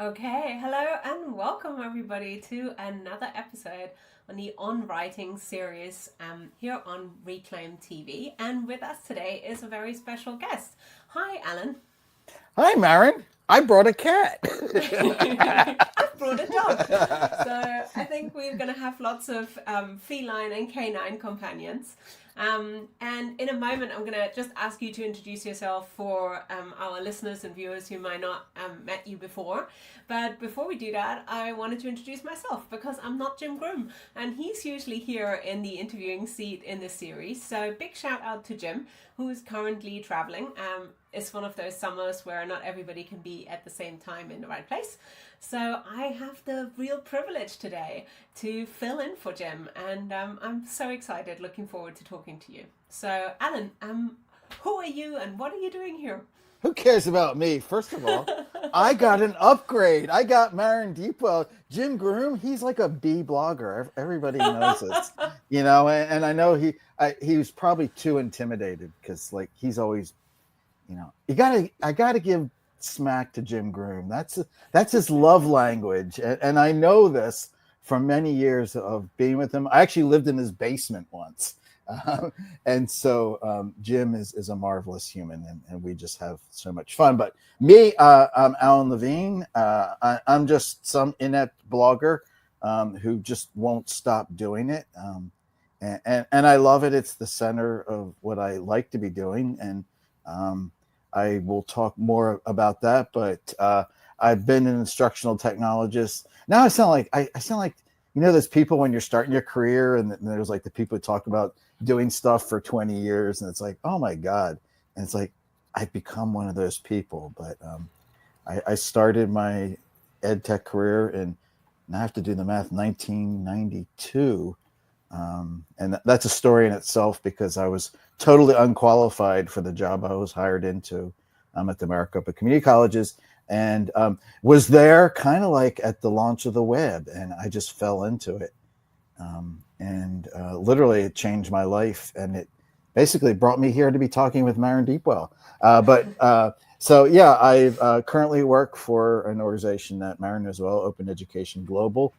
Okay, hello and welcome everybody to another episode on the On Writing series here on Reclaim TV. And with us today is a very special guest. Hi, Alan. Hi, Marin. I brought a cat. I've brought a dog. So I think we're going to have lots of feline and canine companions. And in a moment, I'm going to just ask you to introduce yourself for our listeners and viewers who might not met you before. But before we do that, I wanted to introduce myself because I'm not Jim Groom, and he's usually here in the interviewing seat in this series. So big shout out to Jim, who is currently traveling. It's one of those summers where not everybody can be at the same time in the right place. So I have the real privilege today to fill in for Jim, and I'm so excited, looking forward to talking to you. So, Alan, who are you and what are you doing here? Who cares about me? First of all, I got an upgrade. I got Marin Deepwell. Jim Groom, he's like a B blogger. Everybody knows this, and I know he was probably too intimidated because like he's always, I gotta give smack to Jim Groom. That's his love language, and I know this from many years of being with him. I actually lived in his basement once. And so Jim is a marvelous human, and we just have so much fun. But me, I'm Alan Levine. I'm just some inept blogger who just won't stop doing it. And I love it. It's the center of what I like to be doing. And I will talk more about that. But I've been an instructional technologist. Now I sound like those people when you're starting your career, and there's like the people who talk about doing stuff for 20 years, and it's like, oh my God. And it's like, I've become one of those people. But I started my ed tech career in, and I have to do the math, 1992. And that's a story in itself because I was totally unqualified for the job I was hired into at the Maricopa Community Colleges, and was there kind of like at the launch of the web, and I just fell into it. And literally it changed my life, and it basically brought me here to be talking with Marin Deepwell. So yeah, I currently work for an organization that Marin as well, Open Education Global.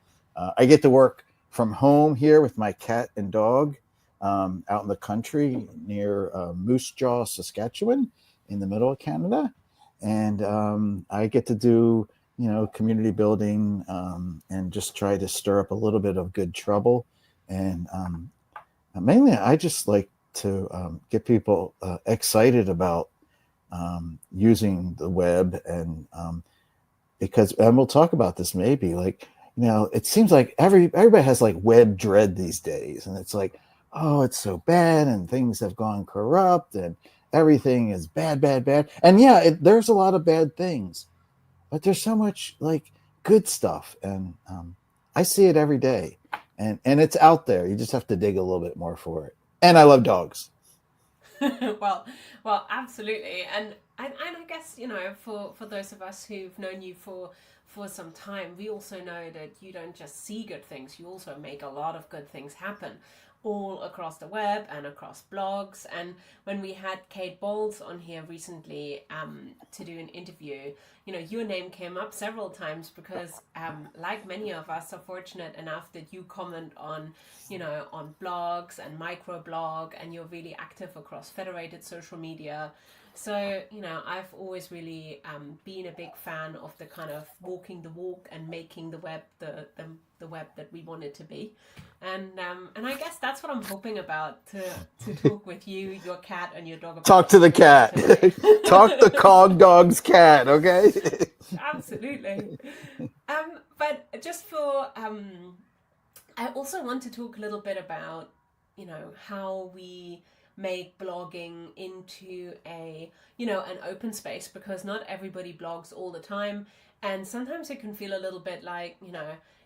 I get to work from home here with my cat and dog out in the country near Moose Jaw, Saskatchewan, in the middle of Canada. And I get to do, community building and just try to stir up a little bit of good trouble. And mainly, I just like to get people excited about using the web, and we'll talk about this maybe, like, it seems like everybody has like web dread these days, and it's like, oh, it's so bad, and things have gone corrupt, and everything is bad, bad, bad. And yeah, there's a lot of bad things, but there's so much like good stuff, and I see it every day, and it's out there. You just have to dig a little bit more for it. And I love dogs. well, absolutely, and I guess for those of us who've known you for some time, we also know that you don't just see good things; you also make a lot of good things happen, all across the web and across blogs. And when we had Kate Bowles on here recently to do an interview, your name came up several times because, like many of us, are fortunate enough that you comment on, on blogs and microblog, and you're really active across federated social media. So, I've always really been a big fan of the kind of walking the walk and making the web the web that we want it to be. And I guess that's what I'm hoping about to talk with you, your cat, and your dog about. Talk to the cat. Talk the cog dog's cat, okay? Absolutely. But just for I also want to talk a little bit about, how we make blogging into an open space, because not everybody blogs all the time, and sometimes it can feel a little bit like,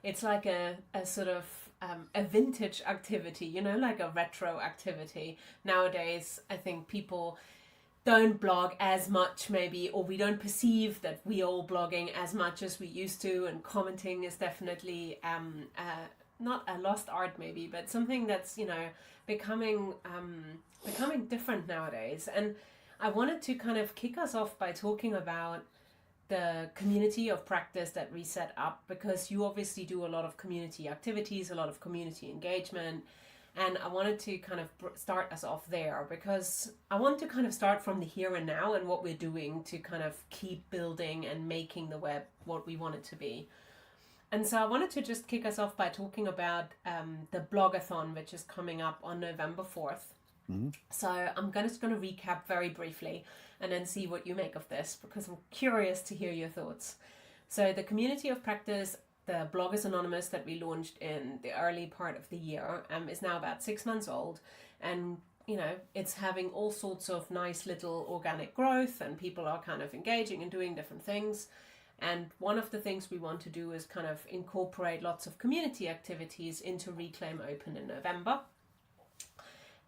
it's like a sort of a vintage activity, like a retro activity. Nowadays, I think people don't blog as much maybe, or we don't perceive that we are all blogging as much as we used to, and commenting is definitely not a lost art maybe, but something that's becoming different nowadays. And I wanted to kind of kick us off by talking about the community of practice that we set up, because you obviously do a lot of community activities, a lot of community engagement. And I wanted to kind of start us off there, because I want to kind of start from the here and now and what we're doing to kind of keep building and making the web what we want it to be. And so I wanted to just kick us off by talking about the blogathon, which is coming up on November 4th. Mm-hmm. So I'm just going to recap very briefly and then see what you make of this, because I'm curious to hear your thoughts. So the community of practice, the Bloggers Anonymous that we launched in the early part of the year, is now about 6 months old. And, you know, it's having all sorts of nice little organic growth, and people are kind of engaging and doing different things. And one of the things we want to do is kind of incorporate lots of community activities into Reclaim Open in November.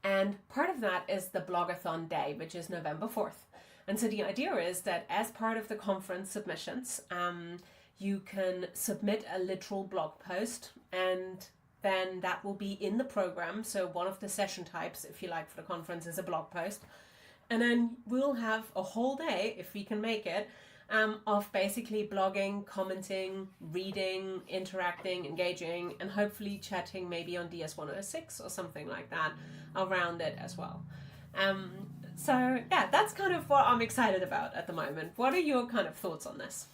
And part of that is the Blogathon Day, which is November 4th. And so the idea is that as part of the conference submissions, you can submit a literal blog post, and then that will be in the program. So one of the session types, if you like, for the conference is a blog post. And then we'll have a whole day, if we can make it, of basically blogging, commenting, reading, interacting, engaging, and hopefully chatting maybe on DS106 or something like that around it as well. So yeah, that's kind of what I'm excited about at the moment. What are your kind of thoughts on this?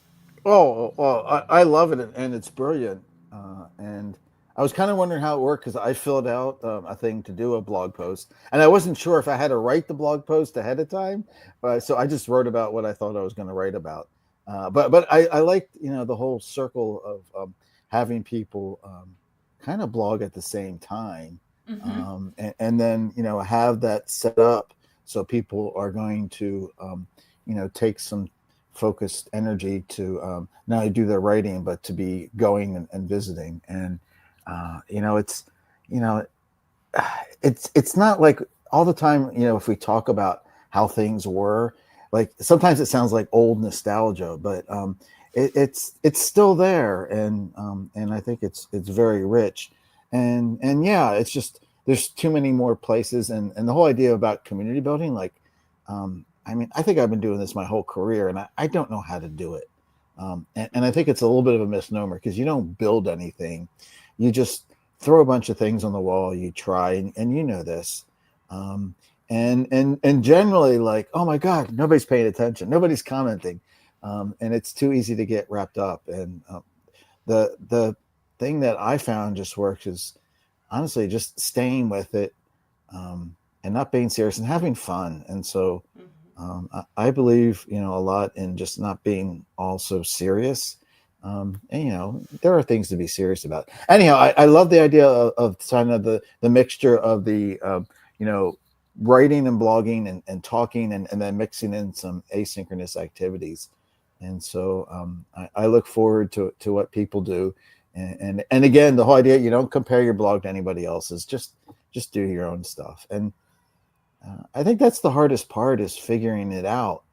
Oh, well, I love it, and it's brilliant. And I was kind of wondering how it worked, because I filled out a thing to do a blog post, and I wasn't sure if I had to write the blog post ahead of time. So I just wrote about what I thought I was going to write about. But I liked, the whole circle of having people kind of blog at the same time, and then have that set up so people are going to take some focused energy to not only do their writing, but to be going and visiting. And it's not like all the time, if we talk about how things were, like sometimes it sounds like old nostalgia, but it's still there, and I think it's very rich, and yeah, it's just there's too many more places, and the whole idea about community building, like I think I've been doing this my whole career, and I don't know how to do it, and I think it's a little bit of a misnomer, because you don't build anything, you just throw a bunch of things on the wall, you try, and you know this, and generally, like, oh my God, nobody's paying attention, nobody's commenting, and it's too easy to get wrapped up. And the thing that I found just works is honestly just staying with it, and not being serious and having fun. And so I believe, a lot in just not being all so serious. And, there are things to be serious about. Anyhow, I love the idea of kind of the mixture of the, writing and blogging and talking, and then mixing in some asynchronous activities. And so I look forward to what people do. And again, the whole idea, you don't compare your blog to anybody else's, just do your own stuff. And I think that's the hardest part, is figuring it out.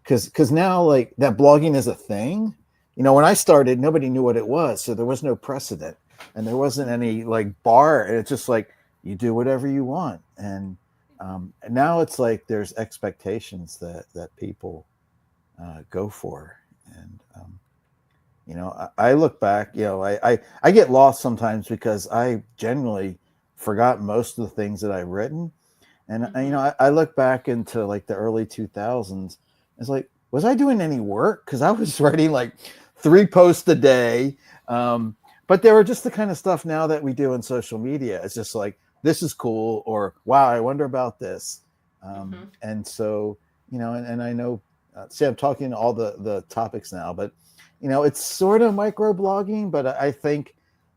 Because now, like, that blogging is a thing. When I started, nobody knew what it was. So there was no precedent, and there wasn't any like bar. It's just like, you do whatever you want. And now it's like there's expectations that people go for. And, I look back, I get lost sometimes, because I genuinely forgot most of the things that I've written. And, I look back into like the early 2000s. It's like, was I doing any work? Because I was writing like 3 posts a day. But they were just the kind of stuff now that we do on social media. It's just like, this is cool, or wow, I wonder about this. And so, and I know, see, I'm talking all the topics now, but, it's sort of micro blogging, but I think,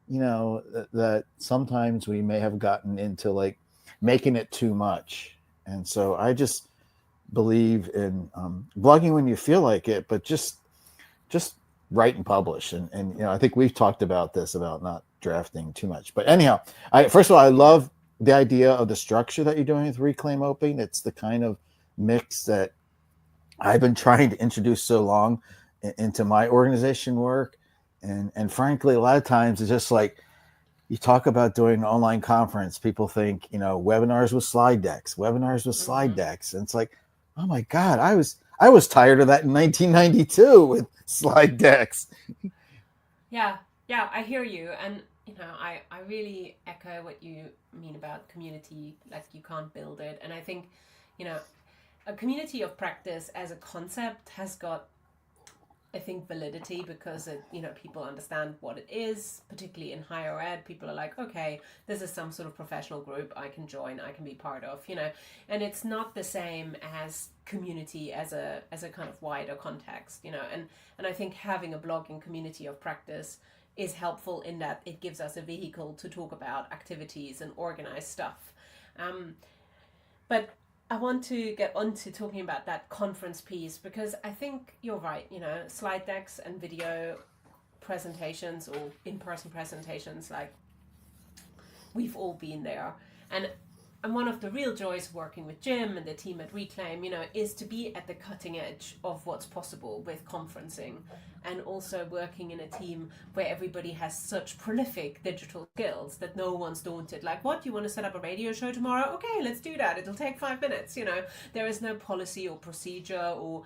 that sometimes we may have gotten into like making it too much. And so I just believe in blogging when you feel like it, but just write and publish. And I think we've talked about this, about not drafting too much. But anyhow, first of all, I love the idea of the structure that you're doing with Reclaim Open. It's the kind of mix that I've been trying to introduce so long into my organization work. And frankly, a lot of times it's just like, you talk about doing an online conference, people think, webinars with slide decks. And it's like, oh my God, I was tired of that in 1992 with slide decks. Yeah, yeah, I hear you. And, I really echo what you mean about community, like you can't build it. And I think, you know, a community of practice as a concept has got, I think, validity because people understand what it is, particularly in higher ed. People are like, okay, this is some sort of professional group I can join, I can be part of, and it's not the same as community as a kind of wider context, and I think having a blogging community of practice is helpful in that it gives us a vehicle to talk about activities and organize stuff. But I want to get on to talking about that conference piece because I think you're right. Slide decks and video presentations or in-person presentations, like we've all been there. And one of the real joys of working with Jim and the team at Reclaim, is to be at the cutting edge of what's possible with conferencing, and also working in a team where everybody has such prolific digital skills that no one's daunted. Like, what, you want to set up a radio show tomorrow? Okay, let's do that. It'll take 5 minutes. There is no policy or procedure or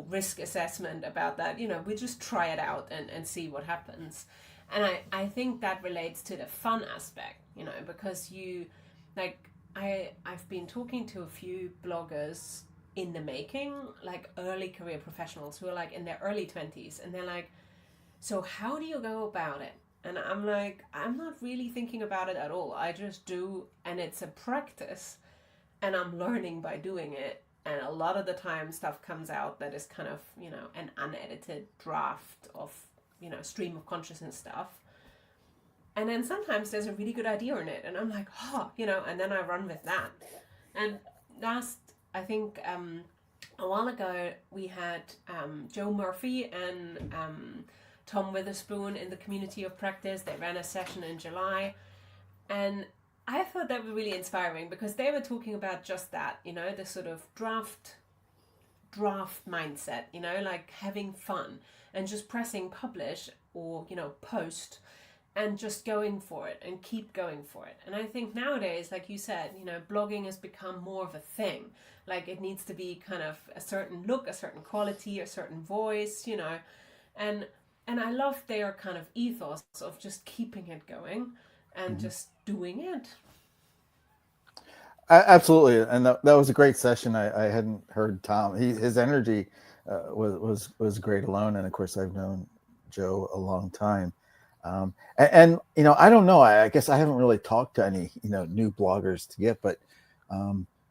risk assessment about that. We just try it out and see what happens. And I think that relates to the fun aspect, because I've been talking to a few bloggers in the making, like early career professionals who are like in their early 20s, and they're like, so how do you go about it? And I'm like, I'm not really thinking about it at all. I just do, and it's a practice, and I'm learning by doing it. And a lot of the time stuff comes out that is kind of, an unedited draft of, stream of consciousness stuff. And then sometimes there's a really good idea in it, and I'm like, and then I run with that. And I think a while ago, we had Joe Murphy and Tom Witherspoon in the community of practice. They ran a session in July, and I thought that was really inspiring because they were talking about just that, the sort of draft mindset, like having fun and just pressing publish or, post and just going for it and keep going for it. And I think nowadays, like you said, blogging has become more of a thing. Like it needs to be kind of a certain look, a certain quality, a certain voice, and I love their kind of ethos of just keeping it going and just doing it. Absolutely, and that was a great session. I hadn't heard Tom. His energy was great alone, and of course I've known Joe a long time. And I don't know. I guess I haven't really talked to any new bloggers to get, but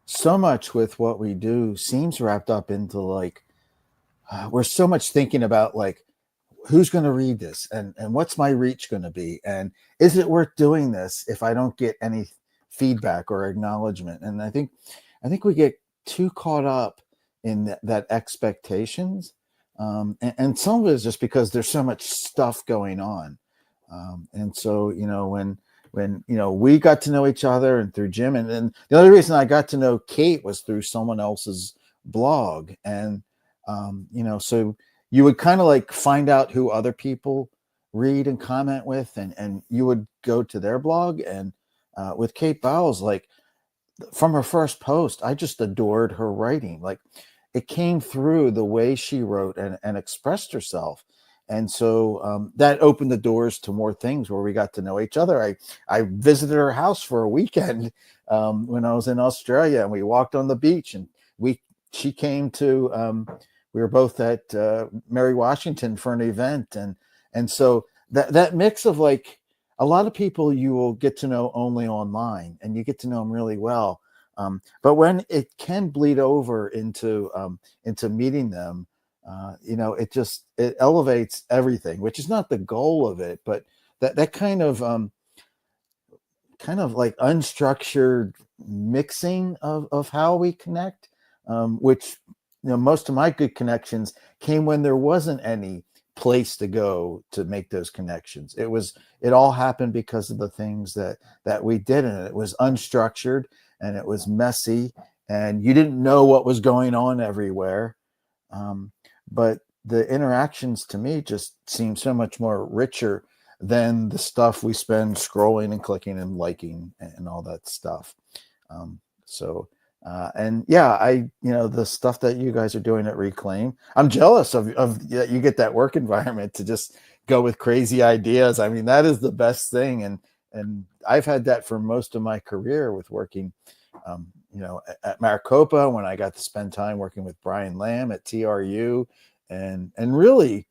so much with what we do seems wrapped up into like we're so much thinking about like who's going to read this and what's my reach going to be, and is it worth doing this if I don't get any feedback or acknowledgement? And I think we get too caught up in that expectations, and some of it is just because there's so much stuff going on. And so, when we got to know each other and through Jim, and then the other reason I got to know Kate was through someone else's blog. And, so you would kind of like find out who other people read and comment with, and you would go to their blog. And with Kate Bowles, like from her first post, I just adored her writing. Like it came through the way she wrote and expressed herself. And so that opened the doors to more things where we got to know each other. I visited her house for a weekend when I was in Australia, and we walked on the beach, and she came to, we were both at Mary Washington for an event. And so that mix of like a lot of people you will get to know only online, and you get to know them really well. But when it can bleed over into meeting them, it elevates everything, which is not the goal of it, but that kind of like unstructured mixing of how we connect, which most of my good connections came when there wasn't any place to go to make those connections. It all happened because of the things that we did, and it was unstructured and it was messy, and you didn't know what was going on everywhere. But the interactions to me just seem so much more richer than the stuff we spend scrolling and clicking and liking and all that stuff. So And yeah, the stuff that you guys are doing at Reclaim, I'm jealous of that you get that work environment to just go with crazy ideas. I mean, that is the best thing. And I've had that for most of my career with working, at Maricopa, when I got to spend time working with Brian Lamb at TRU, and really,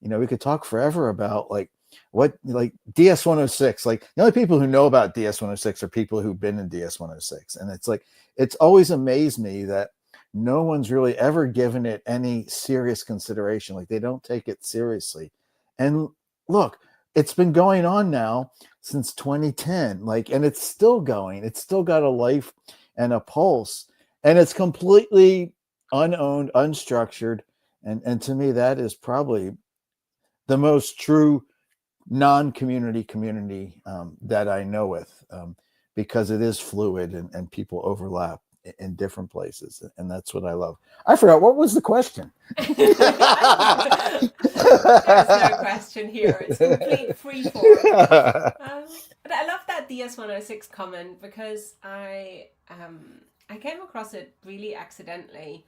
we could talk forever about like DS-106. Like, the only people who know about DS-106 are people who've been in DS-106, and it's like, it's always amazed me that no one's really ever given it any serious consideration. Like, they don't take it seriously. And look, it's been going on now since 2010, and it's still going. It's still got a life and a pulse, and it's completely unowned, unstructured, and to me, that is probably the most true non-community community that I know with, because it is fluid, and people overlap in different places, and that's what I love. I forgot, what was the question? There's no question here. It's complete free form. But I love that DS-106 comment, because I came across it really accidentally,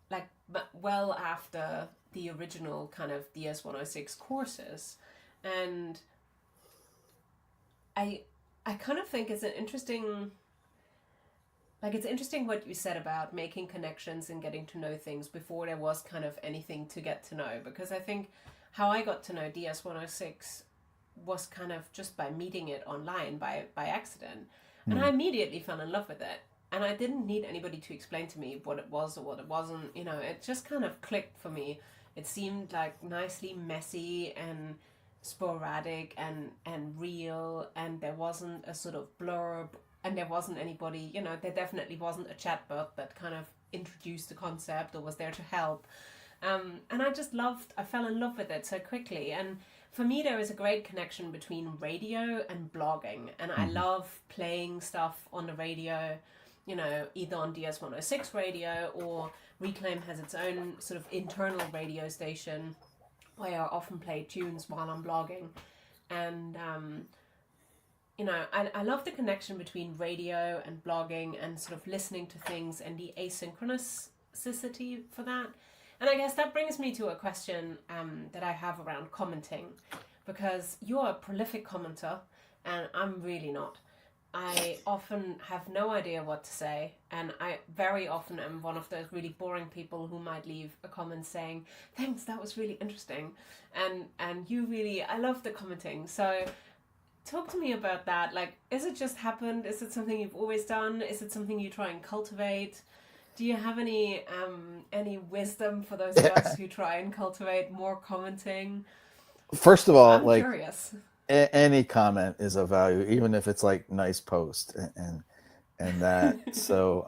like well after the original kind of DS-106 courses, and I kind of think it's interesting what you said about making connections and getting to know things before there was kind of anything to get to know, because I think how I got to know DS-106 was kind of just by meeting it online by accident, and I immediately fell in love with it. And I didn't need anybody to explain to me what it was or what it wasn't. It just kind of clicked for me. It seemed like nicely messy and sporadic and real, and there wasn't a sort of blurb, and there wasn't anybody, there definitely wasn't a chatbot that kind of introduced the concept or was there to help. And I fell in love with it so quickly. And for me, there is a great connection between radio and blogging. And I love playing stuff on the radio, either on DS-106 radio, or Reclaim has its own sort of internal radio station where I often play tunes while I'm blogging. And, I love the connection between radio and blogging and sort of listening to things and the asynchronicity for that. And I guess that brings me to a question that I have around commenting, because you're a prolific commenter and I'm really not. I often have no idea what to say, and I very often am one of those really boring people who might leave a comment saying, "Thanks, that was really interesting," and I love the commenting. So talk to me about that. Like, is it just happened? Is it something you've always done? Is it something you try and cultivate? Do you have any wisdom for those of us who try and cultivate more commenting? First of all, I'm curious. Any comment is of value, even if it's like nice post and that. So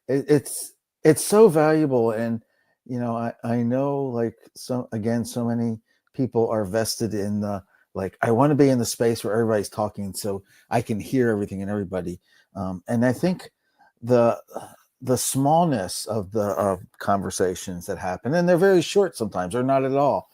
it's so valuable, and I know, like, so many people are vested in the, like, I want to be in the space where everybody's talking so I can hear everything and everybody, and I think the smallness of the conversations that happen, and they're very short sometimes, or not at all.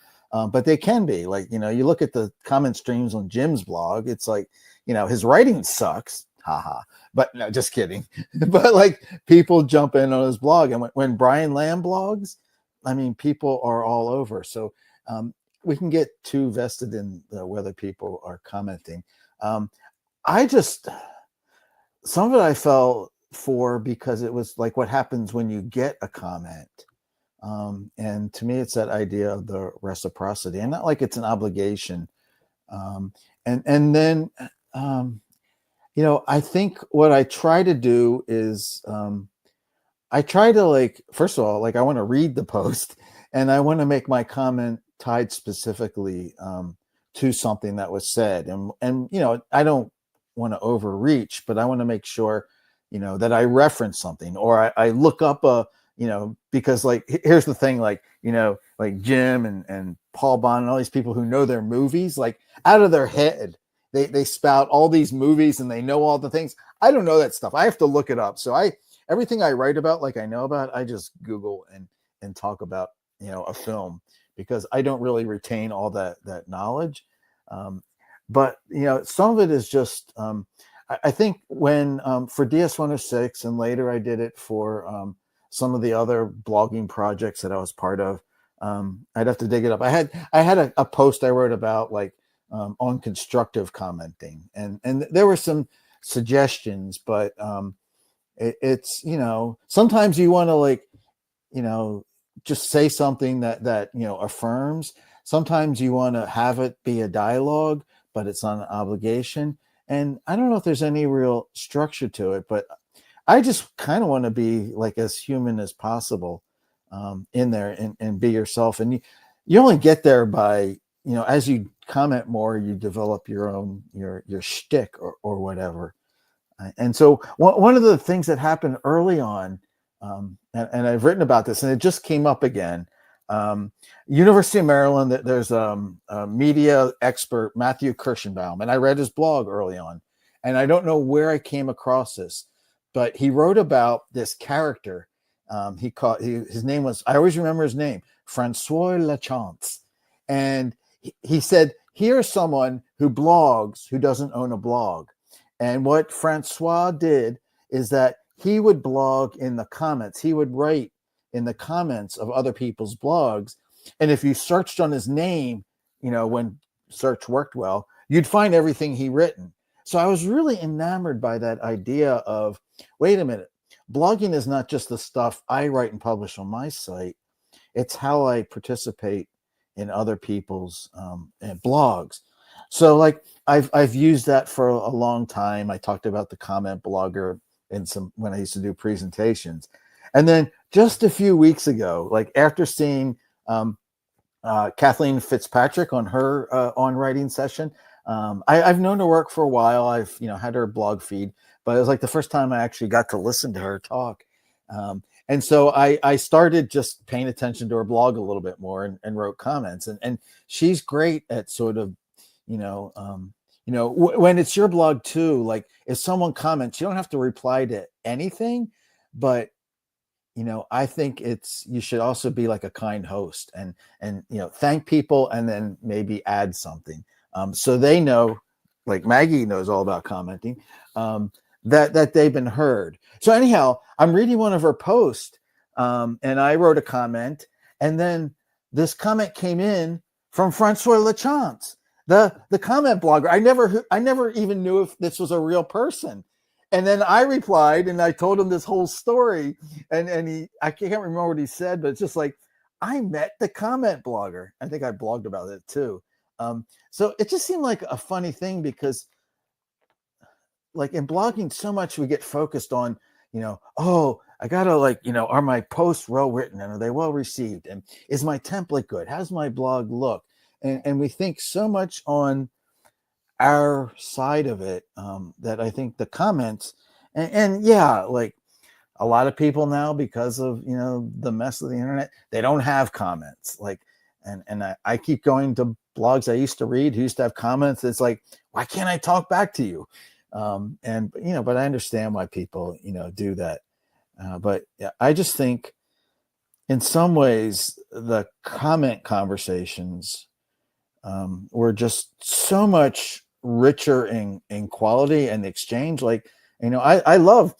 But they can be, like, you look at the comment streams on Jim's blog, it's like, his writing sucks, haha, but no, just kidding. But like, people jump in on his blog, and when Brian Lamb blogs, I mean, people are all over. So we can get too vested in whether people are commenting. Some of it I fell for, because it was like, what happens when you get a comment. And to me, it's that idea of the reciprocity, and not like it's an obligation. And then, I think what I try to do is, I try to, like, first of all, like, I want to read the post, and I want to make my comment tied specifically to something that was said. And I don't want to overreach, but I want to make sure, that I reference something, or I look up because, like, here's the thing, like, like Jim and Paul Bond and all these people who know their movies, like, out of their head, they spout all these movies and they know all the things. I don't know that stuff. I have to look it up. So everything I write about, like, I know about, I just Google and talk about, a film, because I don't really retain all that knowledge. But some of it is just, I think when for DS-106, and later I did it for some of the other blogging projects that I was part of. I'd have to dig it up. I had a post I wrote about like on constructive commenting, and there were some suggestions, but it's sometimes you want to like just say something that affirms. Sometimes you want to have it be a dialogue, but it's not an obligation. And I don't know if there's any real structure to it, but I just kind of want to be like as human as possible in there, and be yourself. And you only get there by, as you comment more, you develop your own, your shtick or whatever. And so one of the things that happened early on, and I've written about this, and it just came up again. University of Maryland, there's a media expert, Matthew Kirschenbaum, and I read his blog early on, and I don't know where I came across this, but he wrote about this character. His name was, I always remember his name, Francois Lachance, and he said, here's someone who blogs who doesn't own a blog. And what Francois did is that he would blog in the comments. He would write in the comments of other people's blogs. And if you searched on his name, when search worked well, you'd find everything he written. So I was really enamored by that idea of, wait a minute, blogging is not just the stuff I write and publish on my site. It's how I participate in other people's blogs. So like I've used that for a long time. I talked about the comment blogger when I used to do presentations. And then just a few weeks ago, like after seeing Kathleen Fitzpatrick on her on writing session, I've known her work for a while. I've had her blog feed, but it was like the first time I actually got to listen to her talk. And so I started just paying attention to her blog a little bit more, and wrote comments. And she's great at sort of, when it's your blog too, like if someone comments, you don't have to reply to anything, but I think you should also be like a kind host, and thank people, and then maybe add something, so they know, like Maggie knows all about commenting, that they've been heard. So anyhow, I'm reading one of her posts, and I wrote a comment, and then this comment came in from Francois Lachance, the comment blogger. I never even knew if this was a real person. And then I replied, and I told him this whole story, and I can't remember what he said, but it's just like, I met the comment blogger. I think I blogged about it too. So it just seemed like a funny thing, because like in blogging, so much we get focused on, oh, I gotta are my posts well written, and are they well received, and is my template good? How's my blog look? And we think so much on our side of it, that I think the comments, and yeah, like a lot of people now, because of the mess of the internet, they don't have comments. Like, and I keep going to blogs I used to read who used to have comments. It's like, why can't I talk back to you? And but I understand why people do that. But yeah, I just think in some ways the comment conversations were just so much richer in quality and exchange. Like, I love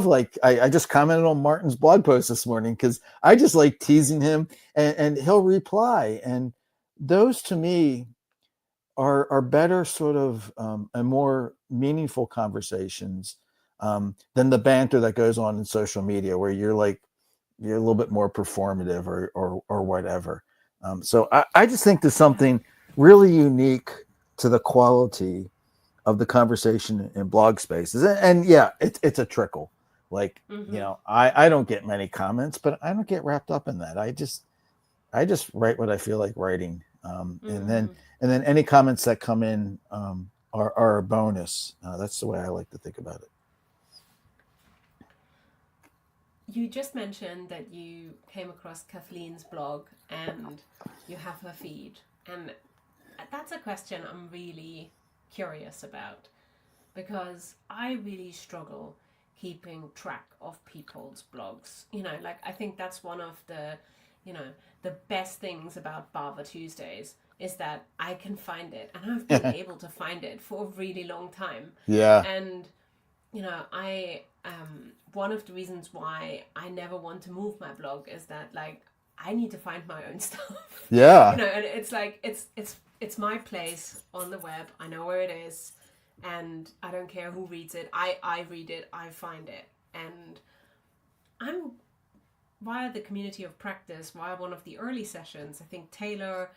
like, I just commented on Martin's blog post this morning, because I just like teasing him, and he'll reply. And those to me are better sort of and more meaningful conversations than the banter that goes on in social media, where you're a little bit more performative or whatever. So I just think there's something really unique to the quality of the conversation in blog spaces. And yeah, it's a trickle. Like, I don't get many comments, but I don't get wrapped up in that. I just write what I feel like writing. And then any comments that come in are a bonus. That's the way I like to think about it. You just mentioned that you came across Kathleen's blog and you have her feed. And that's a question I'm really curious about, because I really struggle keeping track of people's blogs. Like, I think that's one of the, the best things about Barber Tuesdays is that I can find it, and I've been able to find it for a really long time. Yeah. And I one of the reasons why I never want to move my blog is that, like, I need to find my own stuff. Yeah. And it's like it's my place on the web. I know where it is, and I don't care who reads it. I read it. I find it, and I'm via the community of practice, via one of the early sessions. I think Taylor,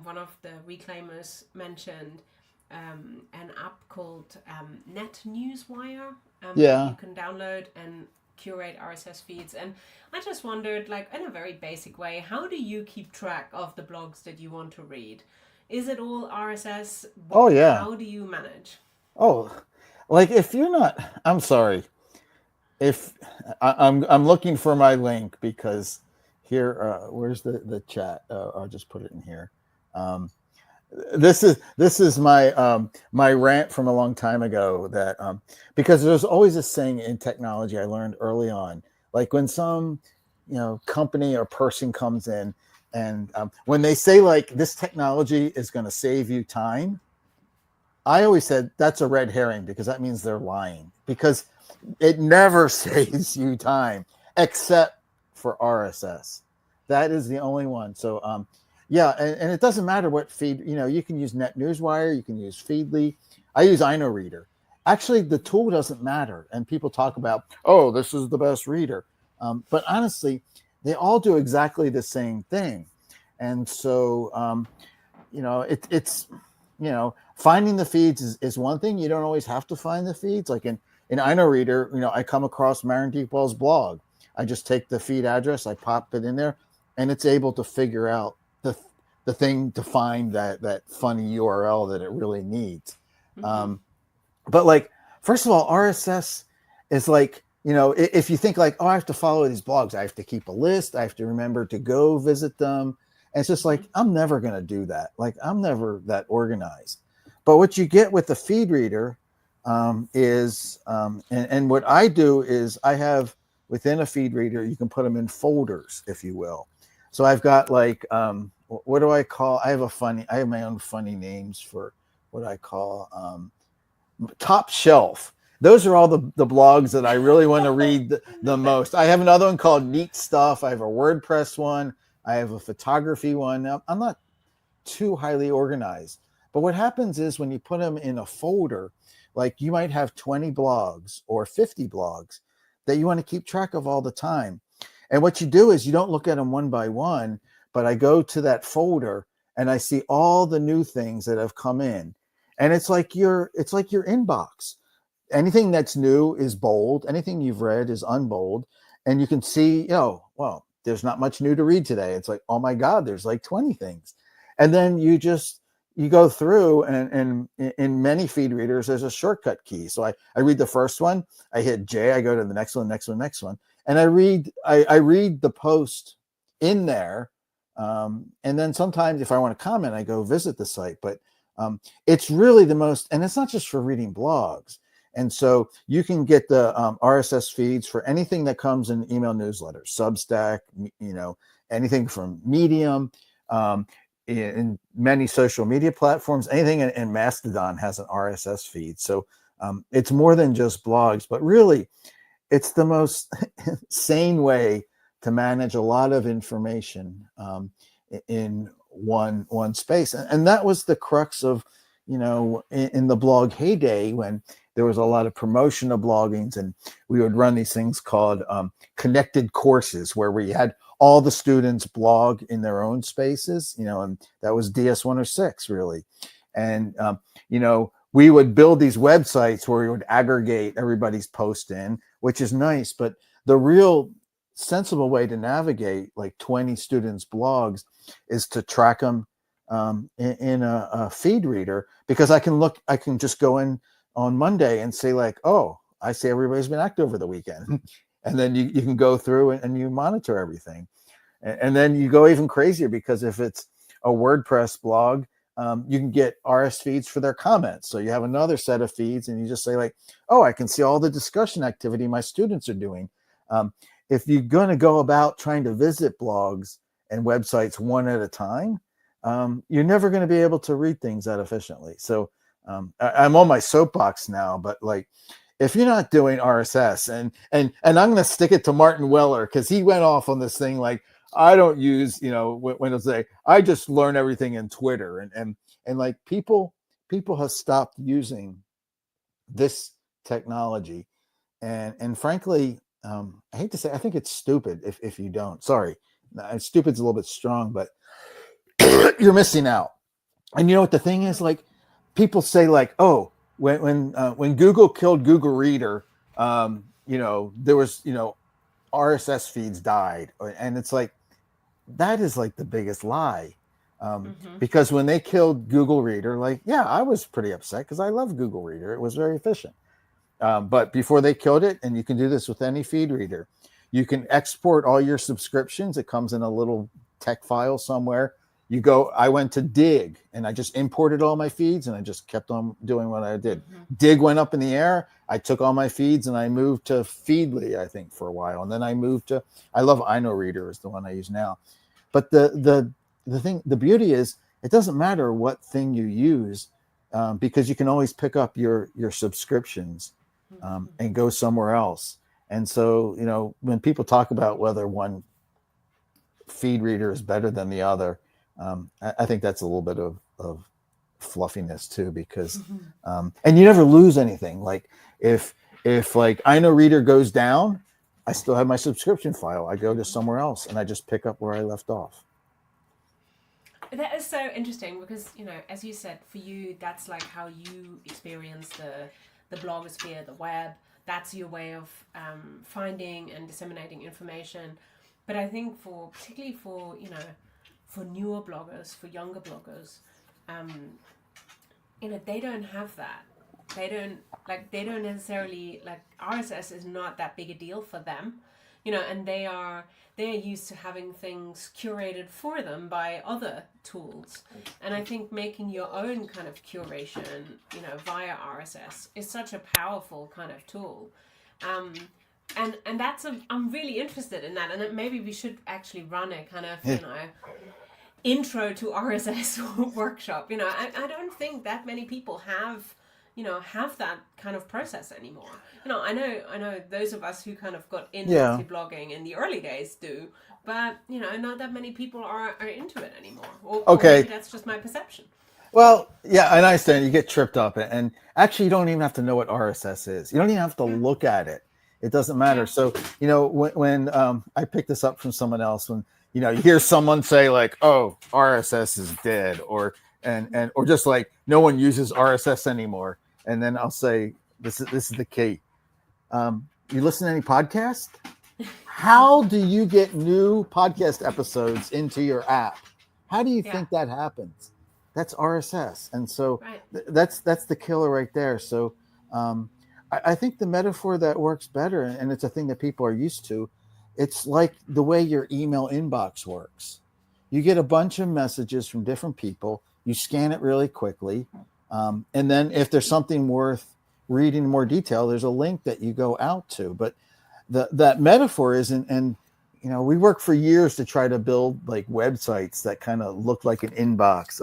one of the reclaimers, mentioned an app called Net Newswire that you can download and curate RSS feeds. And I just wondered, like, in a very basic way, how do you keep track of the blogs that you want to read? Is it all RSS? Oh yeah. How do you manage? Oh, like if you're not, I'm sorry. If I'm looking for my link because here, where's the chat? I'll just put it in here. This is my my rant from a long time ago that because there's always a saying in technology I learned early on, like when some company or person comes in and when they say like this technology is going to save you time, I always said that's a red herring because that means they're lying, because it never saves you time except for RSS. That is the only one. So yeah, and it doesn't matter what feed, you can use Net Newswire, you can use Feedly. I use iKnowReader. Actually, the tool doesn't matter. And people talk about, oh, this is the best reader. But honestly, they all do exactly the same thing. And so, it's, finding the feeds is one thing. You don't always have to find the feeds. Like in iKnowReader, I come across Maren Deepwell's blog. I just take the feed address, I pop it in there, and it's able to figure out the thing to find that funny URL that it really needs. Mm-hmm. But like, first of all, RSS is like, if you think like, oh, I have to follow these blogs, I have to keep a list, I have to remember to go visit them. And it's just like, I'm never going to do that. Like, I'm never that organized. But what you get with the feed reader is, and what I do is I have within a feed reader, you can put them in folders, if you will. So I've got like, what do I call? I have my own funny names for what I call top shelf. Those are all the blogs that I really want to read the most. I have another one called Neat Stuff. I have a WordPress one. I have a photography one. Now, I'm not too highly organized, but what happens is when you put them in a folder, like you might have 20 blogs or 50 blogs that you want to keep track of all the time. And what you do is you don't look at them one by one, but I go to that folder and I see all the new things that have come in. And it's like your inbox. Anything that's new is bold. Anything you've read is unbold. And you can see, well, there's not much new to read today. It's like, oh my God, there's like 20 things. And then you go through, and in many feed readers, there's a shortcut key. So I read the first one, I hit J, I go to the next one, next one, next one. And I read the post in there. And then sometimes if I want to comment, I go visit the site. But it's really the most, and it's not just for reading blogs. And so you can get the RSS feeds for anything that comes in email newsletters, Substack, anything from Medium, in many social media platforms, anything in Mastodon has an RSS feed. So it's more than just blogs, but really it's the most sane way to manage a lot of information in one space. And that was the crux of, in the blog heyday, when there was a lot of promotion of bloggings, and we would run these things called connected courses, where we had all the students blog in their own spaces, and that was DS 106 really. And, we would build these websites where we would aggregate everybody's post in, which is nice. But the real sensible way to navigate like 20 students' blogs is to track them in a feed reader, because I can just go in on Monday and say like, oh, I see everybody's been active over the weekend. And then you can go through and you monitor everything. And then you go even crazier, because if it's a WordPress blog, you can get RS feeds for their comments. So you have another set of feeds, and you just say like, oh, I can see all the discussion activity my students are doing. If you're going to go about trying to visit blogs and websites one at a time, you're never going to be able to read things that efficiently. So I'm on my soapbox now, but like, if you're not doing RSS, and I'm going to stick it to Martin Weller, because he went off on this thing like, I don't use, when it's like, I just learn everything in Twitter, and like people have stopped using this technology, and frankly, I hate to say, I think it's stupid if you don't. Sorry, stupid's a little bit strong, but you're missing out. And you know what the thing is, like, people say like, oh, when Google killed Google Reader, there was, RSS feeds died, and it's like, that is like the biggest lie. Because when they killed Google Reader, like, yeah, I was pretty upset because I love Google Reader. It was very efficient. But before they killed it, and you can do this with any feed reader, you can export all your subscriptions. It comes in a little tech file somewhere. I went to Dig, and I just imported all my feeds, and I just kept on doing what I did. Dig went up in the air. I took all my feeds and I moved to Feedly, I think, for a while. And then I moved to, I love InnoReader is the one I use now. But the beauty is, it doesn't matter what thing you use, because you can always pick up your subscriptions and go somewhere else. And so, when people talk about whether one feed reader is better than the other, I think that's a little bit of fluffiness too, because and you never lose anything. Like if like InnoReader goes down, I still have my subscription file. I go to somewhere else and I just pick up where I left off. That is so interesting because, as you said, for you, that's like how you experience the blogosphere, the web. That's your way of finding and disseminating information. But I think particularly for newer bloggers, for younger bloggers, they don't have that. They don't necessarily, like, RSS is not that big a deal for them, and they're used to having things curated for them by other tools. And I think making your own kind of curation, via RSS is such a powerful kind of tool. And I'm really interested in that, and maybe we should actually run a kind of, intro to RSS workshop. I don't think that many people have that kind of process anymore. I know those of us who kind of got into blogging in the early days do, but not that many people are into it anymore. Or maybe that's just my perception. Well, yeah, and I understand you get tripped up, and actually you don't even have to know what RSS is. You don't even have to look at it. It doesn't matter. Yeah. So, when I picked this up from someone else, when you hear someone say like, "Oh, RSS is dead," or just like, "No one uses RSS anymore," and then I'll say, "This is the key. You listen to any podcast? How do you get new podcast episodes into your app? How do you think that happens? That's RSS." And so that's the killer right there. So I think the metaphor that works better, and it's a thing that people are used to, it's like the way your email inbox works. You get a bunch of messages from different people. You scan it really quickly. And then if there's something worth reading in more detail, there's a link that you go out to. But that metaphor isn't, and we worked for years to try to build like websites that kind of look like an inbox.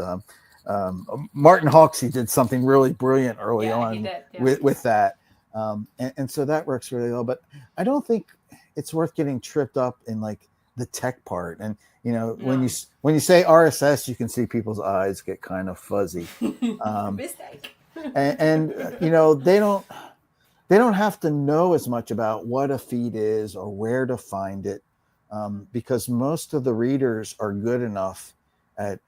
Martin Hawksey did something really brilliant early on with that. And so that works really well. But I don't think it's worth getting tripped up in like the tech part. And when you say RSS, you can see people's eyes get kind of fuzzy. Mistake. and they don't have to know as much about what a feed is or where to find it, because most of the readers are good enough at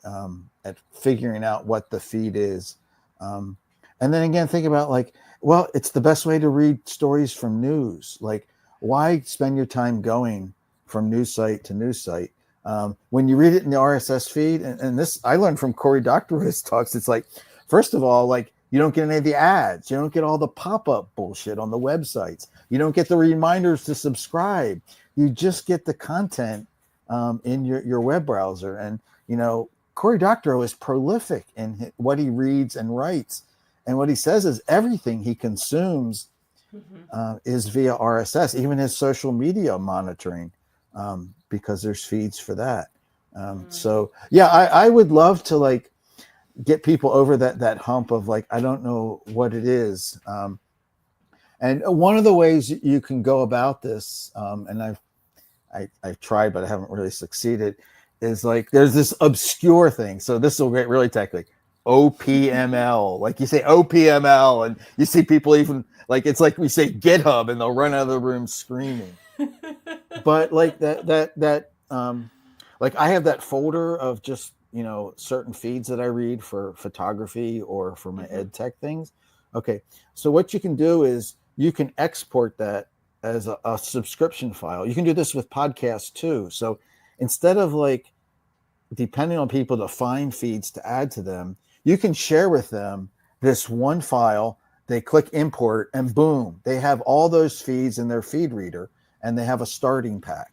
figuring out what the feed is. And then again, think about like, well, it's the best way to read stories from news. Like, why spend your time going from news site to news site? When you read it in the RSS feed, and this I learned from Cory Doctorow's talks, it's like, first of all, like, you don't get any of the ads. You don't get all the pop-up bullshit on the websites. You don't get the reminders to subscribe. You just get the content in your web browser. And, Cory Doctorow is prolific in what he reads and writes. And what he says is everything he consumes is via RSS, even his social media monitoring, because there's feeds for that. So yeah, I would love to like get people over that hump of like, I don't know what it is. And one of the ways you can go about this, and I've tried, but I haven't really succeeded, is like there's this obscure thing. So this will get really technical. OPML, like you say OPML, and you see people even like it's like we say GitHub, and they'll run out of the room screaming. But like like I have that folder of just certain feeds that I read for photography or for my ed tech things. Okay, so what you can do is you can export that as a subscription file. You can do this with podcasts too. So instead of like depending on people to find feeds to add to them, you can share with them this one file. They click import and boom, they have all those feeds in their feed reader, and they have a starting pack.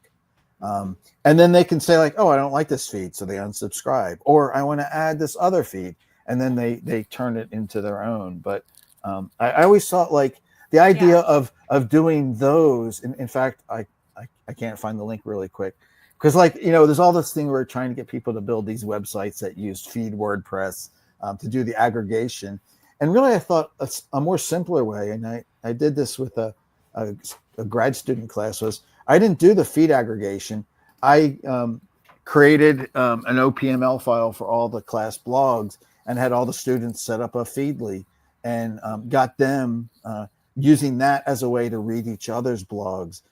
And then they can say like, oh, I don't like this feed, so they unsubscribe, or I want to add this other feed, and then they turn it into their own. But I always thought like the idea of doing those. In fact, I can't find the link really quick because like there's all this thing where we're trying to get people to build these websites that use feed WordPress to do the aggregation. And really, I thought a more simpler way, and I did this with a grad student class, was I didn't do the feed aggregation. I created an OPML file for all the class blogs and had all the students set up a Feedly and got them using that as a way to read each other's blogs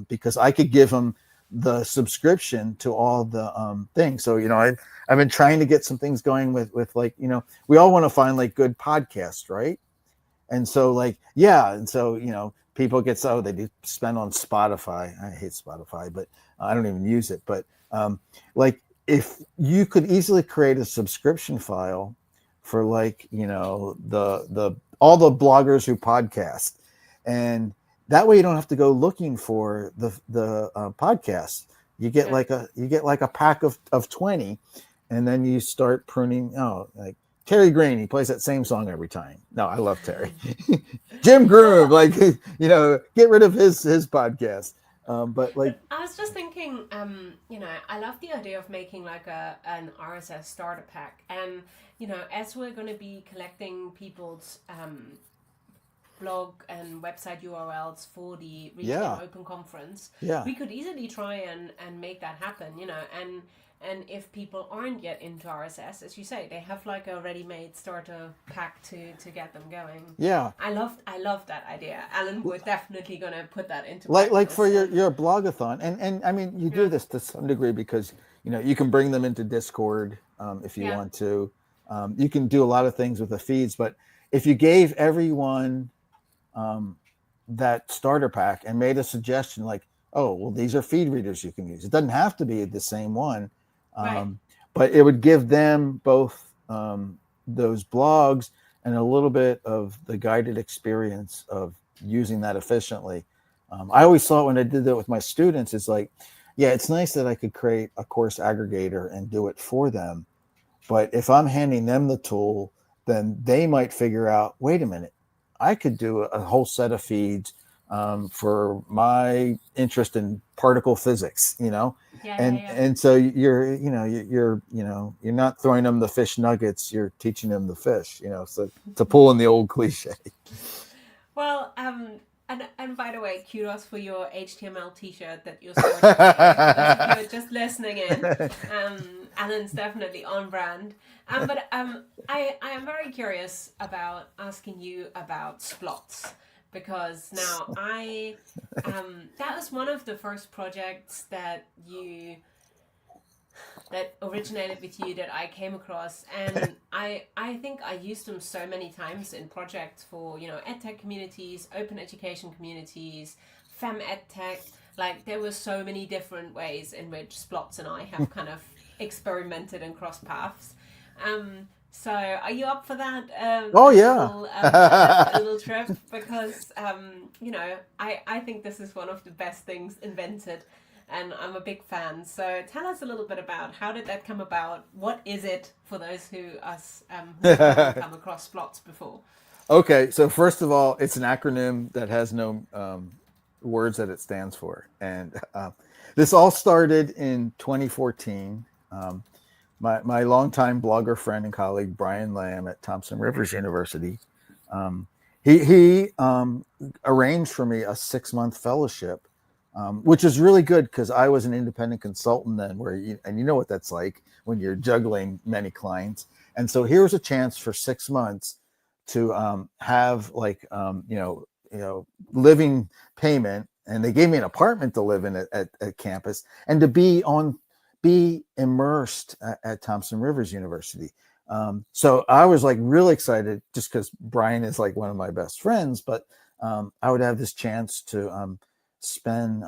because I could give them the subscription to all the things. So, I've been trying to get some things going with like, we all want to find like good podcasts, right? And so like, yeah. And so, people get, they do spend on Spotify. I hate Spotify, but I don't even use it. But like if you could easily create a subscription file for like, the all the bloggers who podcast, and that way you don't have to go looking for the podcast. You get like a pack of 20, and then you start pruning. Oh, like Terry Green, he plays that same song every time. No, I love Terry. Jim Groom, like get rid of his podcast. But like I was just thinking, I love the idea of making like an RSS starter pack, and as we're going to be collecting people's blog and website URLs for the regional open conference, we could easily try and make that happen, and if people aren't yet into RSS, as you say, they have like a ready-made starter pack to get them going. Yeah, I love that idea. Alan, we're definitely gonna put that into like for your blogathon, and I mean you do this to some degree because you can bring them into Discord if you want to. You can do a lot of things with the feeds, but if you gave everyone that starter pack and made a suggestion like, oh, well, these are feed readers you can use. It doesn't have to be the same one, but it would give them both those blogs and a little bit of the guided experience of using that efficiently. I always thought when I did that with my students, it's like, yeah, it's nice that I could create a course aggregator and do it for them. But if I'm handing them the tool, then they might figure out, wait a minute, I could do a whole set of feeds for my interest in particle physics, and so you're not throwing them the fish nuggets, you're teaching them the fish, so to pull in the old cliche. Well, and by the way, kudos for your HTML t-shirt that you're sporting today. If you're just listening in, Alan's definitely on brand. But I am very curious about asking you about splots, because now that was one of the first projects that originated with you that I came across, and I think I used them so many times in projects for edtech communities, open education communities, fem edtech. Like there were so many different ways in which Splots and I have kind of experimented and crossed paths. So are you up for that? Oh yeah, a little trip, because I think this is one of the best things invented, and I'm a big fan. So tell us a little bit about how did that come about? What is it for those who haven't come across Splots before? Okay, so first of all, it's an acronym that has no words that it stands for, and this all started in 2014. My longtime blogger friend and colleague Brian Lamb at Thompson Rivers University, um, he arranged for me a 6-month fellowship, which is really good because I was an independent consultant then, and you know what that's like when you're juggling many clients. And so here was a chance for 6 months to have living payment, and they gave me an apartment to live in at campus, and to be immersed at Thompson Rivers University. So I was like really excited just because Brian is like one of my best friends, but I would have this chance to spend,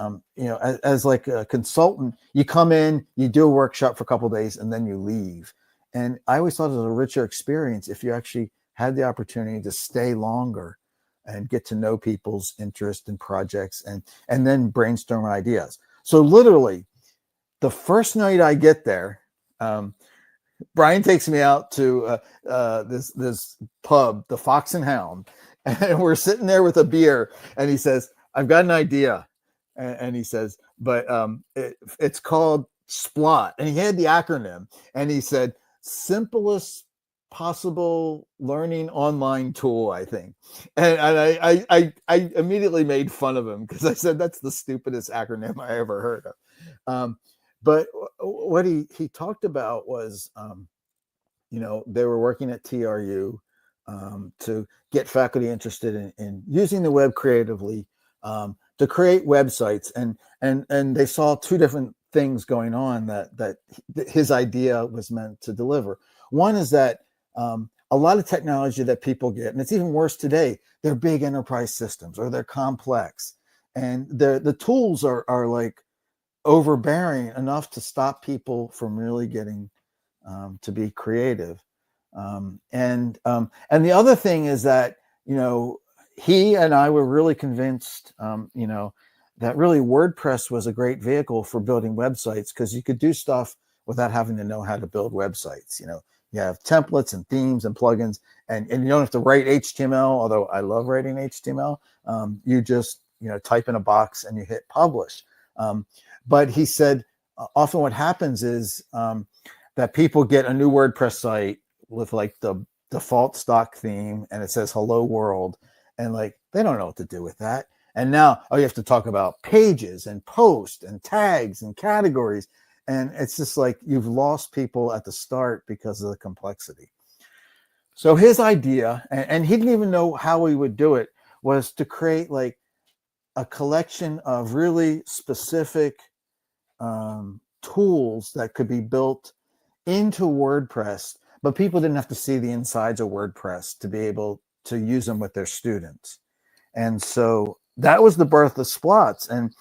as like a consultant, you come in, you do a workshop for a couple of days, and then you leave. And I always thought it was a richer experience if you actually had the opportunity to stay longer and get to know people's interest in projects and then brainstorm ideas. So literally, the first night I get there, Brian takes me out to this pub, the Fox and Hound, and we're sitting there with a beer, and he says, "I've got an idea," and he says, "But it's called SPLOT," and he had the acronym, and he said, "Simplest Possible Learning Online Tool," I think, and I immediately made fun of him because I said that's the stupidest acronym I ever heard of. But what he talked about was, they were working at TRU to get faculty interested in using the web creatively to create websites, and they saw two different things going on that his idea was meant to deliver. One is that a lot of technology that people get, and it's even worse today, they're big enterprise systems or they're complex, and the tools are like overbearing enough to stop people from really getting to be creative. And the other thing is that, he and I were really convinced, that really WordPress was a great vehicle for building websites because you could do stuff without having to know how to build websites. You have templates and themes and plugins, and you don't have to write HTML, although I love writing HTML. You just, type in a box and you hit publish. But he said often what happens is that people get a new WordPress site with like the default stock theme and it says hello world, and like they don't know what to do with that. And now you have to talk about pages and posts and tags and categories, and it's just like you've lost people at the start because of the complexity. So his idea, and he didn't even know how he would do it, was to create like a collection of really specific tools that could be built into WordPress, but people didn't have to see the insides of WordPress to be able to use them with their students. And so that was the birth of Splots. And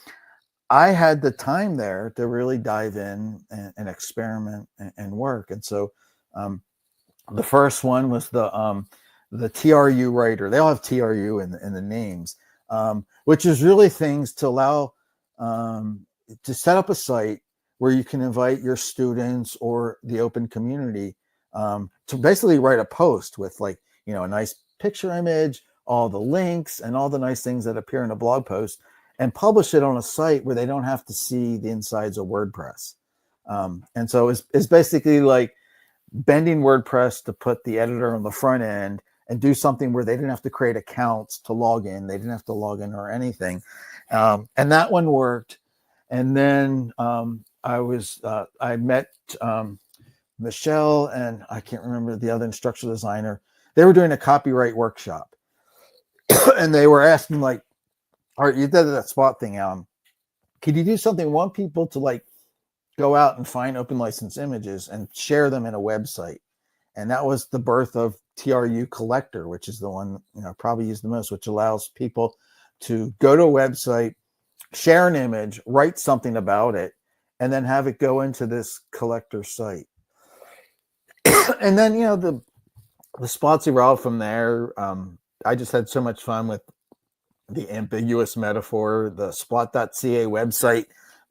I had the time there to really dive in and experiment and work. And so the first one was the TRU writer. They all have TRU in the names, which is really things to allow to set up a site where you can invite your students or the open community to basically write a post with like, a nice picture image, all the links and all the nice things that appear in a blog post, and publish it on a site where they don't have to see the insides of WordPress. And so it's basically like bending WordPress to put the editor on the front end and do something where they didn't have to create accounts to log in. They didn't have to log in or anything. And that one worked. And then I met Michelle, and I can't remember the other instructional designer. They were doing a copyright workshop and they were asking like, all right, you did that spot thing, Alan. Could you do something? We want people to like go out and find open license images and share them in a website. And that was the birth of TRU Collector, which is the one probably used the most, which allows people to go to a website, share an image, write something about it, and then have it go into this collector site. And then, the spots evolved from there. I just had so much fun with the ambiguous metaphor. The Splot.ca website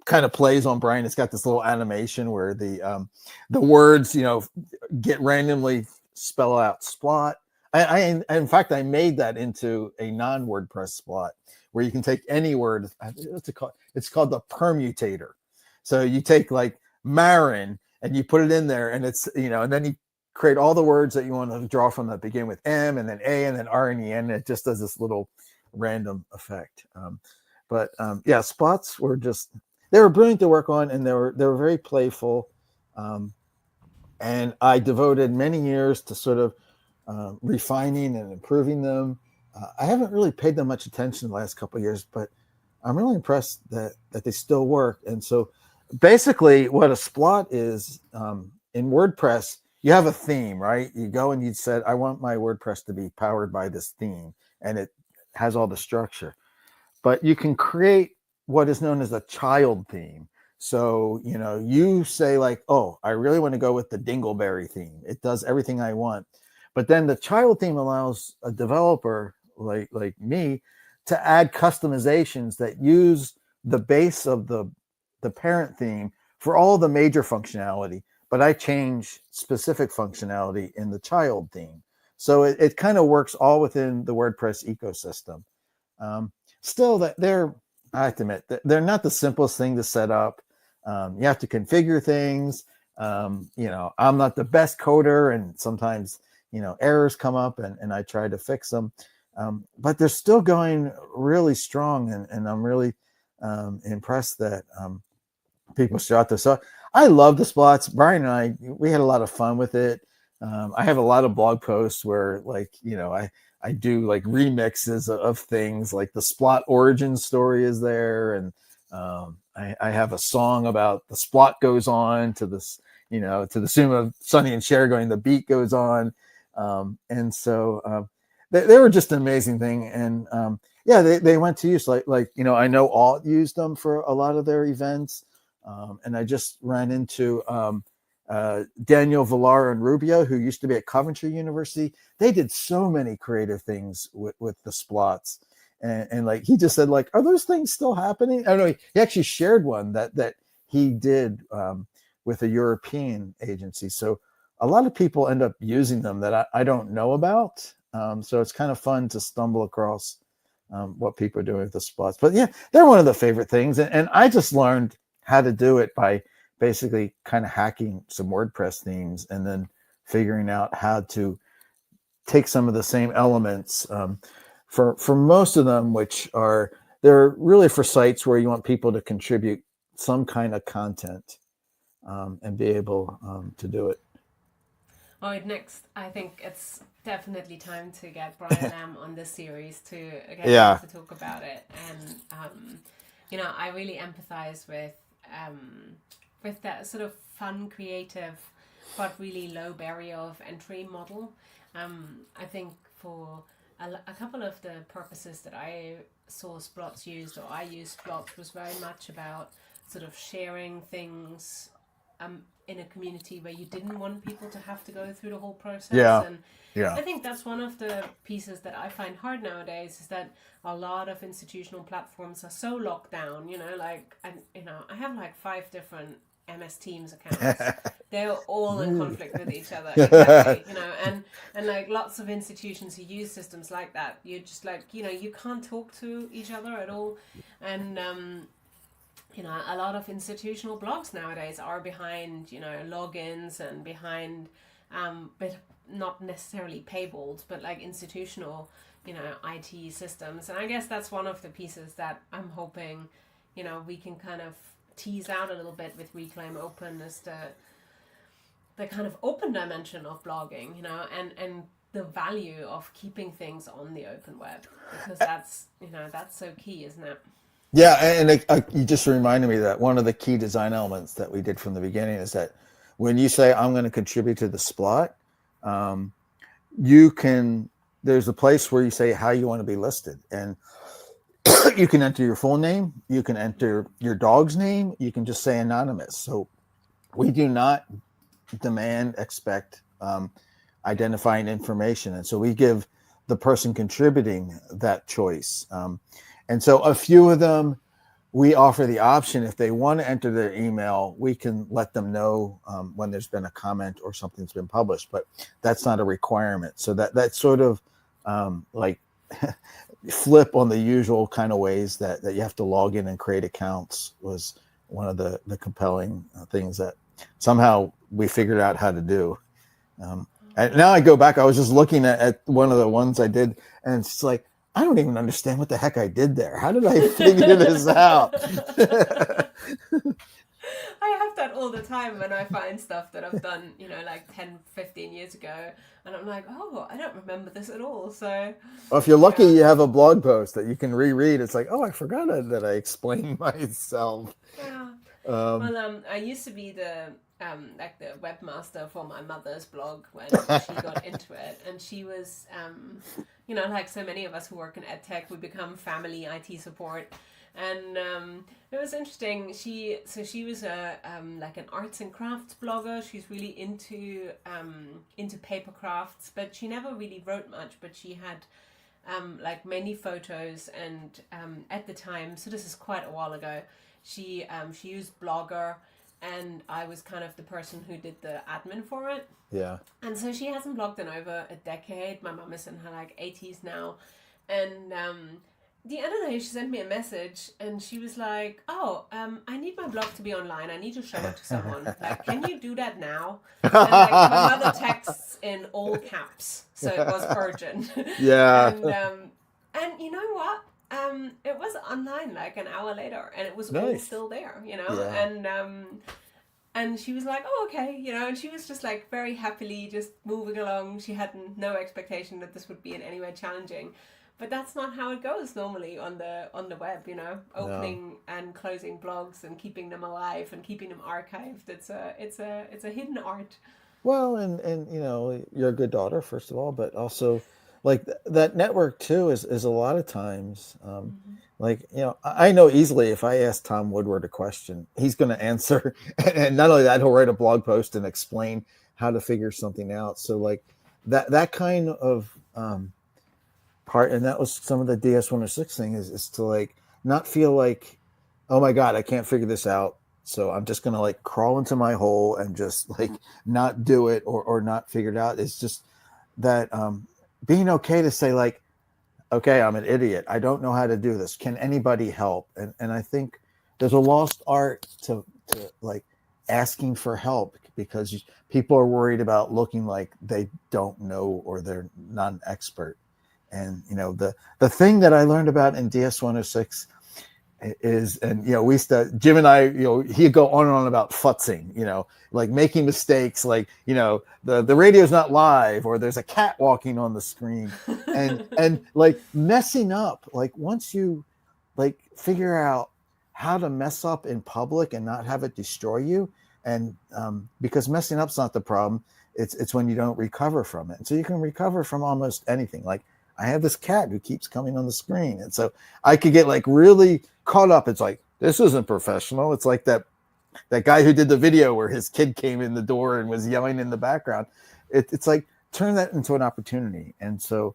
kind of plays on Brian. It's got this little animation where the words, get randomly spell out Splot. In fact, I made that into a non-WordPress Splot where you can take any word. What's it called? It's called the permutator. So you take like Marin, and you put it in there, and it's, and then you create all the words that you want to draw from that begin with M and then A and then R and E, and it just does this little random effect. Yeah, spots were they were brilliant to work on, and they were very playful. And I devoted many years to sort of refining and improving them. I haven't really paid them much attention the last couple of years, but I'm really impressed that they still work. And so basically what a splot is, in WordPress, you have a theme, right? You go and you said, I want my WordPress to be powered by this theme, and it has all the structure. But you can create what is known as a child theme. So, you say like, oh, I really want to go with the Dingleberry theme. It does everything I want. But then the child theme allows a developer like me to add customizations that use the base of the parent theme for all the major functionality, but I change specific functionality in the child theme. So it kind of works all within the WordPress ecosystem. Still, that I have to admit, they're not the simplest thing to set up. You have to configure things. I'm not the best coder, and sometimes errors come up, and I try to fix them. But they're still going really strong, and I'm really impressed that people still out there. So I love the spots. Brian and I, we had a lot of fun with it. I have a lot of blog posts where, I do like remixes of things, like the Splot origin story is there, and I have a song about the Splot goes on to this, to the tune of Sonny and Cher going, the beat goes on, and so they were just an amazing thing. And yeah, they went to use I know Alt used them for a lot of their events, and I just ran into Daniel Villar and Rubio, who used to be at Coventry University. They did so many creative things with the Splots. And like, he just said, like, are those things still happening? I don't know. He actually shared one that he did with a European agency. So a lot of people end up using them that I don't know about. So it's kind of fun to stumble across what people are doing with the Splots. But yeah, they're one of the favorite things. And I just learned how to do it by basically kind of hacking some WordPress themes and then figuring out how to take some of the same elements for most of them, they're really for sites where you want people to contribute some kind of content and be able to do it. All right, next, I think it's definitely time to get Brian Lamb on this series to talk about it. And I really empathize with that sort of fun, creative, but really low barrier of entry model. I think for a couple of the purposes that I saw Splots used, or I used Splots, was very much about sort of sharing things in a community where you didn't want people to have to go through the whole process. Yeah. I think that's one of the pieces that I find hard nowadays, is that a lot of institutional platforms are so locked down. I have like 5 different MS Teams accounts. They're all in conflict with each other. Exactly. And like lots of institutions who use systems like that, you're just like, you can't talk to each other at all. And a lot of institutional blogs nowadays are behind, logins and behind, but not necessarily paywalled, but like institutional, IT systems. And I guess that's one of the pieces that I'm hoping, we can kind of tease out a little bit with Reclaim Open, as the kind of open dimension of blogging, and the value of keeping things on the open web, because that's so key, isn't it? Yeah, and you just reminded me that one of the key design elements that we did from the beginning is that when you say, I'm going to contribute to the Splot, there's a place where you say how you want to be listed. And you can enter your full name, you can enter your dog's name, you can just say anonymous. So we do not expect identifying information. And so we give the person contributing that choice. And so a few of them, we offer the option, if they want to enter their email, we can let them know when there's been a comment or something's been published, but that's not a requirement. So that sort of like flip on the usual kind of ways that you have to log in and create accounts was one of the compelling things that somehow we figured out how to do. And now I go back, I was just looking at one of the ones I did, and it's like, I don't even understand what the heck I did there. How did I figure this out? I have that all the time when I find stuff that I've done, like 10, 15 years ago. And I'm like, oh, I don't remember this at all. So, well, if you're lucky, yeah. you have a blog post that you can reread. It's like, oh, I forgot that I explained myself. Yeah. Um, Well, I used to be the like the webmaster for my mother's blog when she got into it, and she was, like so many of us who work in ed tech, we become family IT support, and it was interesting. She was a like an arts and crafts blogger. She's really into paper crafts, but she never really wrote much. But she had like many photos, and at the time, so this is quite a while ago, she used Blogger, and I was kind of the person who did the admin for it. yeah. And so she hasn't blogged in over a decade. My mum is in her like 80s now, and the other day she sent me a message, and she was like, "Oh, I need my blog to be online. I need to show it to someone. Like, can you do that now?" And like my mother texts in all caps, so it was urgent. Yeah. And you know what? It was online like an hour later, and it was all Nice. still there, Yeah. and she was like, "Oh, okay," and she was just like very happily just moving along. She had no expectation that this would be in any way challenging, but that's not how it goes normally on the web, opening and closing blogs and keeping them alive and keeping them archived. It's a hidden art. Well, and you're a good daughter, first of all, but also like that network too is a lot of times like I know easily if I ask Tom Woodward a question, he's going to answer, and not only that, he'll write a blog post and explain how to figure something out. So like that kind of part, and that was some of the DS-106 thing is to like not feel like, oh my God, I can't figure this out, so I'm just gonna like crawl into my hole and just like not do it or not figure it out. It's just that being okay to say like, okay, I'm an idiot, I don't know how to do this, can anybody help? And I think there's a lost art to like asking for help, because people are worried about looking like they don't know or they're not an expert. And the thing that I learned about in DS-106 is, and we used to, Jim and I, he'd go on and on about futzing, like making mistakes, like the radio's not live, or there's a cat walking on the screen, and like messing up. Like once you like figure out how to mess up in public and not have it destroy you, and because messing up's not the problem, it's when you don't recover from it. And so you can recover from almost anything. Like I have this cat who keeps coming on the screen, and so I could get like really caught up. It's like, this isn't professional. It's like that guy who did the video where his kid came in the door and was yelling in the background. It's like, turn that into an opportunity. And so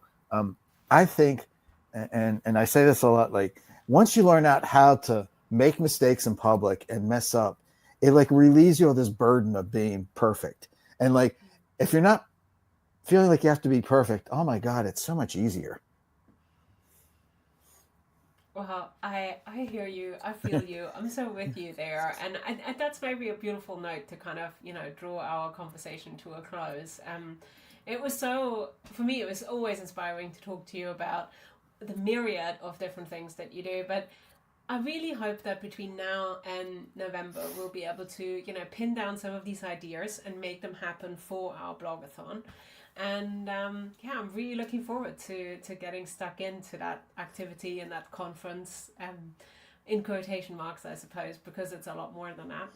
I think, and I say this a lot, like once you learn out how to make mistakes in public and mess up, it like relieves you of this burden of being perfect. And like, if you're not feeling like you have to be perfect, oh my God, it's so much easier. Well, I hear you. I feel you. I'm so with you there, and that's maybe a beautiful note to kind of draw our conversation to a close. It was so, for me, it was always inspiring to talk to you about the myriad of different things that you do, but I really hope that between now and November we'll be able to pin down some of these ideas and make them happen for our blogathon. And I'm really looking forward to getting stuck into that activity and that conference, in quotation marks, I suppose, because it's a lot more than that.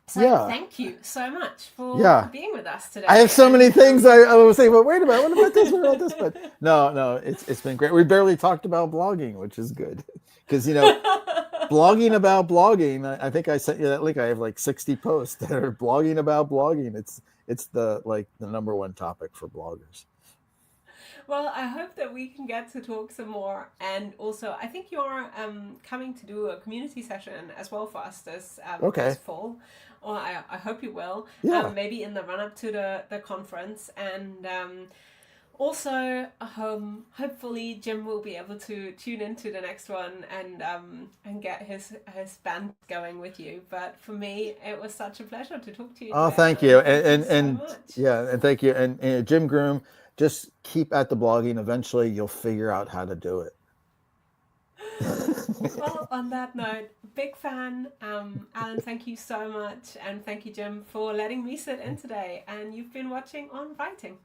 So thank you so much for being with us today. I have so many things I would say, but wait a minute, what about this? What about this? But no, it's been great. We barely talked about blogging, which is good, because blogging about blogging. I think I sent you that link. I have like 60 posts that are blogging about blogging. It's the number one topic for bloggers. Well, I hope that we can get to talk some more, and also I think you're coming to do a community session as well for us this fall. Or I hope you will. Yeah. Maybe in the run up to the conference, and Also, hopefully Jim will be able to tune into the next one and get his band going with you. But for me, it was such a pleasure to talk to you Oh, today, thank Alan. you. Thank you so And much. yeah, and thank you. And Jim Groom, just keep at the blogging. Eventually you'll figure out how to do it. Well, on that note, big fan. Alan, thank you so much. And thank you, Jim, for letting me sit in today. And you've been watching On Writing.